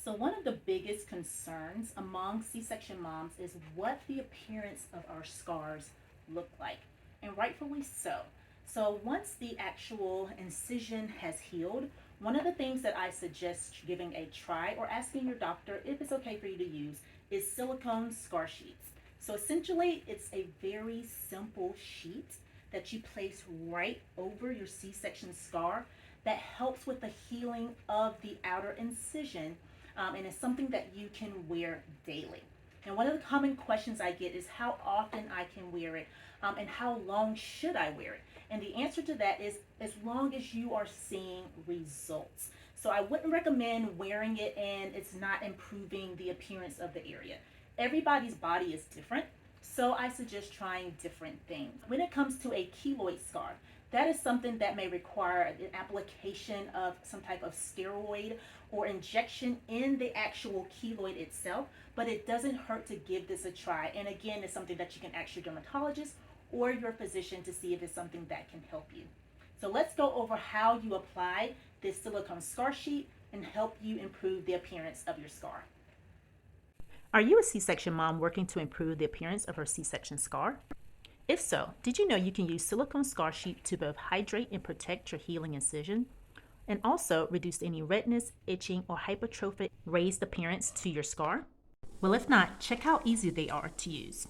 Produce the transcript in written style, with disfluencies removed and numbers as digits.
So, one of the biggest concerns among C section moms is what the appearance of our scars look like, and rightfully so. So, once the actual incision has healed, one of the things that I suggest giving a try or asking your doctor if it's okay for you to use is silicone scar sheets. So, essentially, it's a very simple sheet that you place right over your C section scar that helps with the healing of the outer incision, and it's something that you can wear daily. And one of the common questions I get is how often I can wear it, and how long should I wear it? And the answer to that is as long as you are seeing results. So I wouldn't recommend wearing it and it's not improving the appearance of the area. Everybody's body is different, so I suggest trying different things. When it comes to a keloid scar, that is something that may require an application of some type of steroid or injection in the actual keloid itself, but it doesn't hurt to give this a try. And again, it's something that you can ask your dermatologist or your physician to see if it's something that can help you. So let's go over how you apply this silicone scar sheet and help you improve the appearance of your scar. Are you a C-section mom working to improve the appearance of her C-section scar? If so, did you know you can use silicone scar sheet to both hydrate and protect your healing incision, and also reduce any redness, itching, or hypertrophic raised appearance to your scar? Well, if not, check how easy they are to use.